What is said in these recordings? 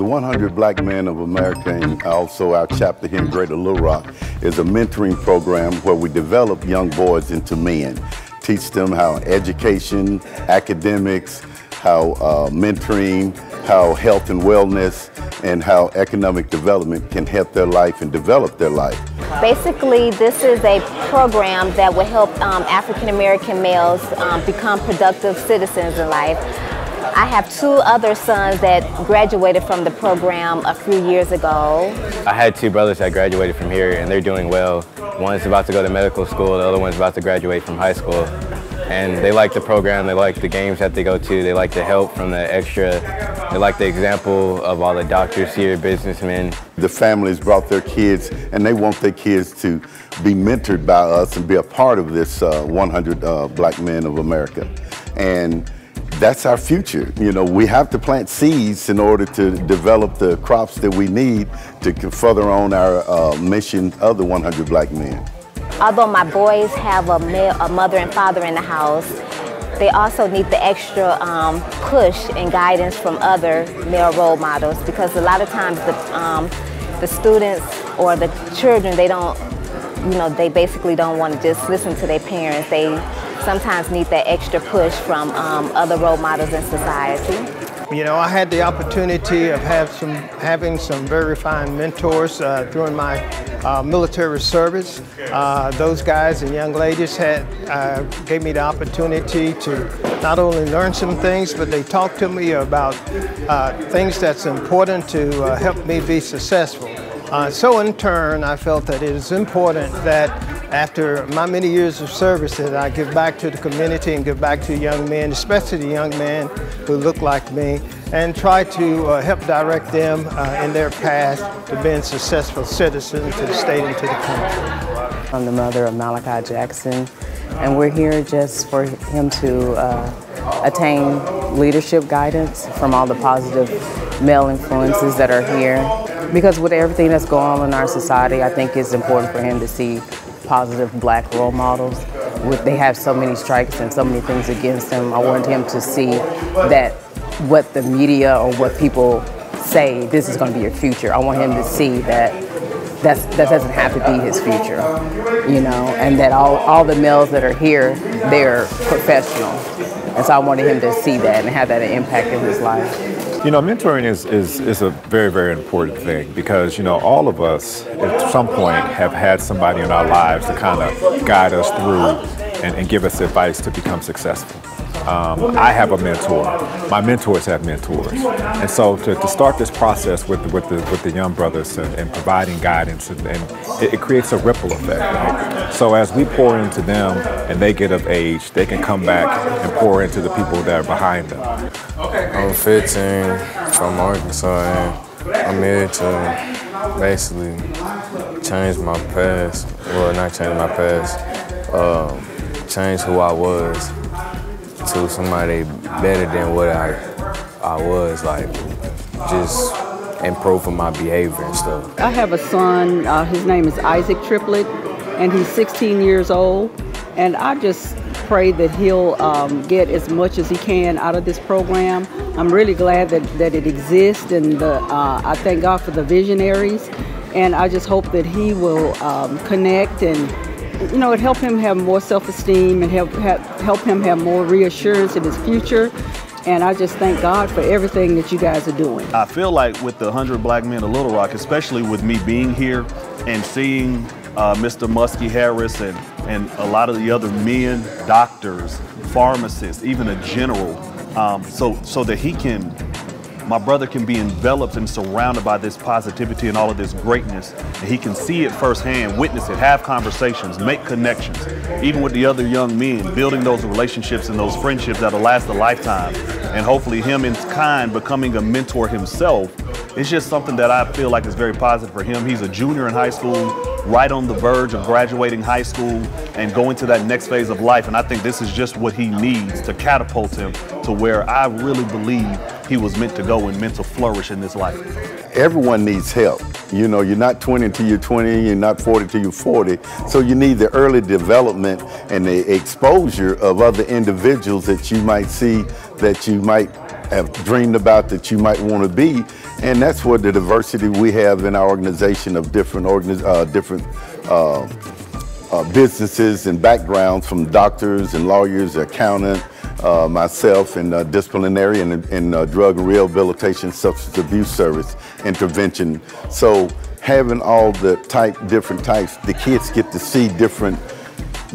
the 100 Black Men of America, and also our chapter here in Greater Little Rock, is a mentoring program where we develop young boys into men, teach them how education, academics, how mentoring, how health and wellness, and how economic development can help their life and develop their life. Basically, this is a program that will help African American males become productive citizens in life. I have 2 other sons that graduated from the program a few years ago. I had 2 brothers that graduated from here, and they're doing well. One's about to go to medical school, the other one's about to graduate from high school. And they like the program, they like the games that they go to, they like the help from the extra, they like the example of all the doctors here, businessmen. The families brought their kids, and they want their kids to be mentored by us and be a part of this 100 Black Men of America. And that's our future. You know, we have to plant seeds in order to develop the crops that we need to further on our mission of the 100 Black Men. Although my boys have a mother and father in the house, they also need the extra push and guidance from other male role models, because a lot of times the students or the children, they don't, they basically don't want to just listen to their parents. They sometimes need that extra push from other role models in society. You know, I had the opportunity of having some very fine mentors during my military service. Those guys and young ladies gave me the opportunity to not only learn some things, but they talked to me about things that's important to help me be successful. So in turn, I felt that it is important that after my many years of service that I give back to the community and give back to young men, especially the young men who look like me, and try to help direct them in their path to being successful citizens to the state and to the country. I'm the mother of Malachi Jackson, and we're here just for him to attain leadership guidance from all the positive male influences that are here. Because with everything that's going on in our society, I think it's important for him to see positive Black role models. They have so many strikes and so many things against them. I want him to see that what the media or what people say, this is going to be your future. I want him to see that that doesn't have to be his future, and that all the males that are here, they're professional. And so I wanted him to see that and have that impact in his life. You know, mentoring is a very, very important thing, because, all of us at some point have had somebody in our lives to kind of guide us through and give us advice to become successful. I have a mentor. My mentors have mentors. And so to start this process with the young brothers and providing guidance, and it creates a ripple effect, right? So as we pour into them and they get of age, they can come back and pour into the people that are behind them. I'm 15, from Arkansas, and I'm here to basically change my past. Well, not change my past, change who I was to somebody better than what I was, like just improving my behavior and stuff. I have a son, his name is Isaac Triplett, and he's 16 years old, and I just pray that he'll get as much as he can out of this program. I'm really glad that it exists, and I thank God for the visionaries, and I just hope that he will connect and it help him have more self-esteem and help him have more reassurance in his future. And I just thank God for everything that you guys are doing. I feel like with the 100 Black Men of Little Rock, especially with me being here and seeing Mr. Muskie Harris and a lot of the other men, doctors, pharmacists, even a general, so that my brother can be enveloped and surrounded by this positivity and all of this greatness, and he can see it firsthand, witness it, have conversations, make connections, even with the other young men, building those relationships and those friendships that'll last a lifetime, and hopefully him in kind becoming a mentor himself. It's just something that I feel like is very positive for him. He's a junior in high school, right on the verge of graduating high school and going to that next phase of life, and I think this is just what he needs to catapult him to where I really believe he was meant to go and meant to flourish in this life. Everyone needs help. You're not 20 till you're 20, you're not 40 till you're 40. So you need the early development and the exposure of other individuals that you might see, that you might have dreamed about that you might want to be. And that's what the diversity we have in our organization of different businesses and backgrounds, from doctors and lawyers, accountant, myself in disciplinary and drug and rehabilitation, substance abuse service intervention. So having all the different types, the kids get to see different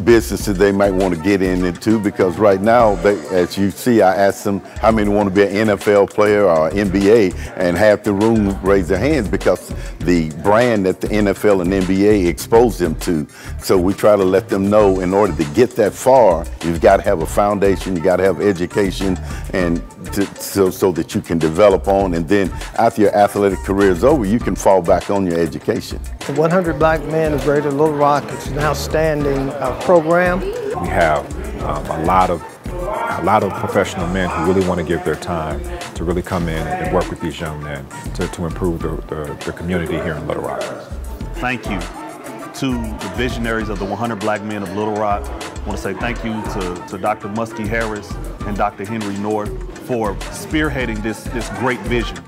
businesses they might want to get into, because right now, as you see, I asked them how many want to be an NFL player or NBA, and half the room raised their hands because the brand that the NFL and NBA expose them to. So we try to let them know, in order to get that far, you've got to have a foundation, you got to have education, and so that you can develop on, and then after your athletic career is over, you can fall back on your education. The 100 Black Men of Greater Little Rock is an outstanding program. We have a lot of professional men who really want to give their time to really come in and work with these young men to improve the community here in Little Rock. Thank you to the visionaries of the 100 Black Men of Little Rock. I want to say thank you to Dr. Muskie Harris and Dr. Henry North for spearheading this great vision.